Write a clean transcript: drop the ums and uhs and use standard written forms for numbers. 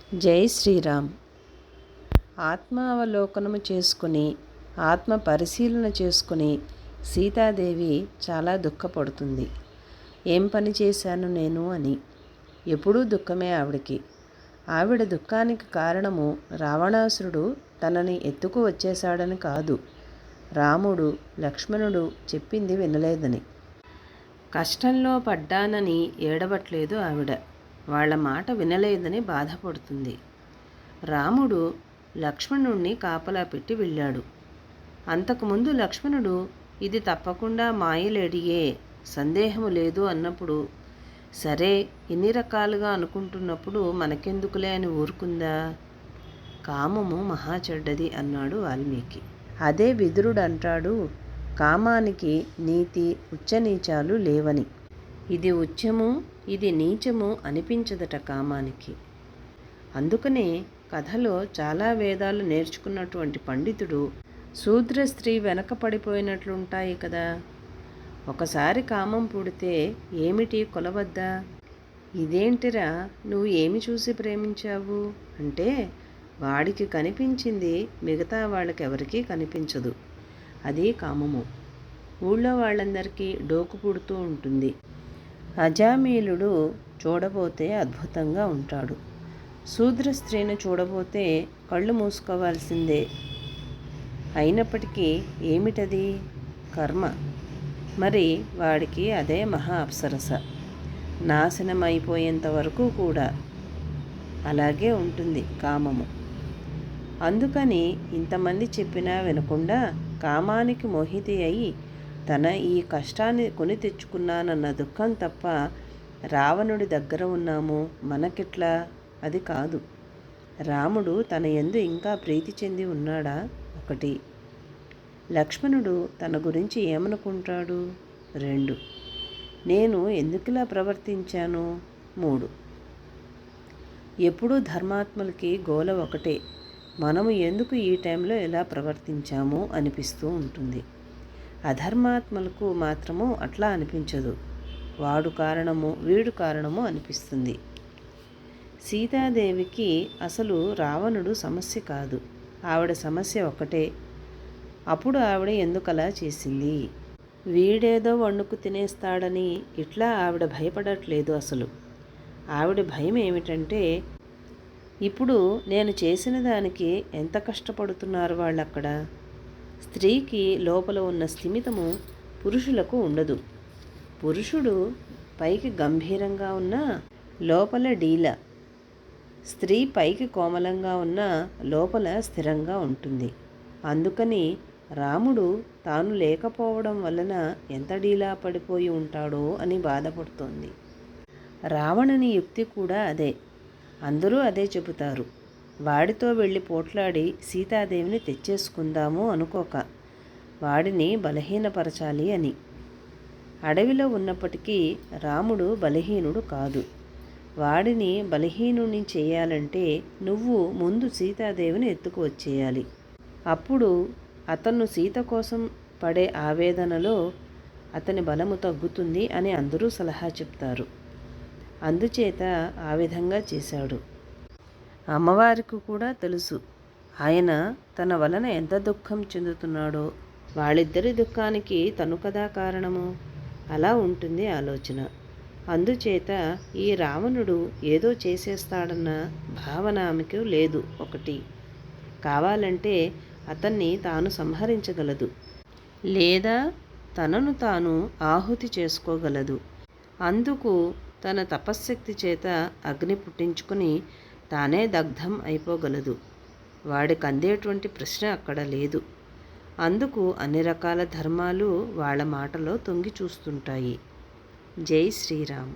జై శ్రీరామ్. ఆత్మావలోకనము చేసుకుని ఆత్మ పరిశీలన చేసుకుని సీతాదేవి చాలా దుఃఖపడుతుంది. ఏం పని చేశాను నేను అని. ఎప్పుడూ దుఃఖమే ఆవిడకి. ఆవిడ దుఃఖానికి కారణము రావణాసురుడు తనని ఎత్తుకు వచ్చేశాడని కాదు, రాముడు లక్ష్మణుడు చెప్పింది వినలేదని. కష్టంలో పడ్డానని ఏడవట్లేదు ఆవిడ, వాళ్ళ మాట వినలేదని బాధపడుతుంది. రాముడు లక్ష్మణుణ్ణి కాపలా పెట్టి వెళ్ళాడు. అంతకుముందు లక్ష్మణుడు ఇది తప్పకుండా మాయలేడియే, సందేహము లేదు అన్నప్పుడు, సరే ఇన్ని రకాలుగా అనుకుంటున్నప్పుడు మనకెందుకులే అని ఊరుకుందా. కామము మహా చెడ్డది అన్నాడు వాల్మీకి. అదే విదురుడు అంటాడు, కామానికి నీతి ఉచ్చనీచాలు లేవని. ఇది ఉచ్చము ఇది నీచము అనిపించదట కామానికి. అందుకనే కథలో చాలా వేదాలు నేర్చుకున్నటువంటి పండితుడు శూద్ర స్త్రీ వెనక పడిపోయినట్లుంటాయి కదా. ఒకసారి కామం పుడితే ఏమిటి కొలవద్దా. ఇదేంటిరా నువ్వు ఏమి చూసి ప్రేమించావు అంటే, వాడికి కనిపించింది మిగతా వాళ్ళకెవరికీ కనిపించదు, అది కామము. ఊళ్ళో వాళ్ళందరికీ డోకు పుడుతూ ఉంటుంది. అజామీలుడు చూడబోతే అద్భుతంగా ఉంటాడు, శూద్ర స్త్రీని చూడబోతే కళ్ళు మూసుకోవాల్సిందే. అయినప్పటికీ ఏమిటది? కర్మ. మరి వాడికి అదే మహా అప్సరస. నాశనం అయిపోయేంత వరకు కూడా అలాగే ఉంటుంది కామము. అందుకని ఇంతమంది చెప్పినా వినకుండా కామానికి మోహితి అయి తన ఈ కష్టాన్ని కొని తెచ్చుకున్నానన్న దుఃఖం తప్ప, రావణుడి దగ్గర ఉన్నాము మనకిట్లా అది కాదు. రాముడు తన యందు ఇంకా ప్రీతి చెంది ఉన్నాడా? ఒకటి. లక్ష్మణుడు తన గురించి ఏమనుకుంటాడు? 2. నేను ఎందుకులా ప్రవర్తించాను? 3. ఎప్పుడూ ధర్మాత్మలకి గోల ఒకటే, మనము ఎందుకు ఈ టైంలో ఎలా ప్రవర్తించాము అనిపిస్తూ ఉంటుంది. అధర్మాత్మలకు మాత్రము అట్లా అనిపించదు, వాడు కారణము వీడు కారణము అనిపిస్తుంది. సీతాదేవికి అసలు రావణుడు సమస్య కాదు, ఆవిడ సమస్య ఒకటే. అప్పుడు ఆవిడ ఎందుకలా చేసింది? వీడేదో వండుకు తినేస్తాడని ఇట్లా ఆవిడ భయపడట్లేదు అసలు. ఆవిడ భయం ఏమిటంటే, ఇప్పుడు నేను చేసిన దానికి ఎంత కష్టపడుతున్నారు వాళ్ళక్కడ. స్త్రీకి లోపల ఉన్న స్థిమితము పురుషులకు ఉండదు. పురుషుడు పైకి గంభీరంగా ఉన్నా లోపల డీల. స్త్రీ పైకి కోమలంగా ఉన్నా లోపల స్థిరంగా ఉంటుంది. అందుకని రాముడు తాను లేకపోవడం వలన ఎంత డీలా పడిపోయి ఉంటాడో అని బాధపడుతోంది. రావణుని యుక్తి కూడా అదే. అందరూ అదే చెబుతారు. వాడితో వెళ్ళి పోట్లాడి సీతాదేవిని తెచ్చేసుకుందాము అనుకోక, వాడిని బలహీనపరచాలి అని. అడవిలో ఉన్నప్పటికీ రాముడు బలహీనుడు కాదు. వాడిని బలహీనుని చేయాలంటే నువ్వు ముందు సీతాదేవిని ఎత్తుకు వచ్చేయాలి. అప్పుడు అతను సీత కోసం పడే ఆవేదనలో అతని బలము తగ్గుతుంది అని అందరూ సలహా చెప్తారు. అందుచేత ఆ విధంగా చేశాడు. అమ్మవారికి కూడా తెలుసు ఆయన తన వలన ఎంత దుఃఖం చెందుతున్నాడో. వాళ్ళిద్దరి దుఃఖానికి తను కదా కారణము. అలా ఉంటుంది ఆలోచన. అందుచేత ఈ రావణుడు ఏదో చేసేస్తాడన్న భావన ఆమెకు లేదు. ఒకటి. కావాలంటే అతన్ని తాను సంహరించగలదు, లేదా తనను తాను ఆహుతి చేసుకోగలదు. అందుకు తన తపశ్శక్తి చేత అగ్ని పుట్టించుకుని తానే దగ్ధం అయిపోగలదు. వాడికి అందేటువంటి ప్రశ్న అక్కడ లేదు. అందుకు అన్ని రకాల ధర్మాలు వాళ్ళ మాటలో తొంగి చూస్తుంటాయి. జై శ్రీరామ్.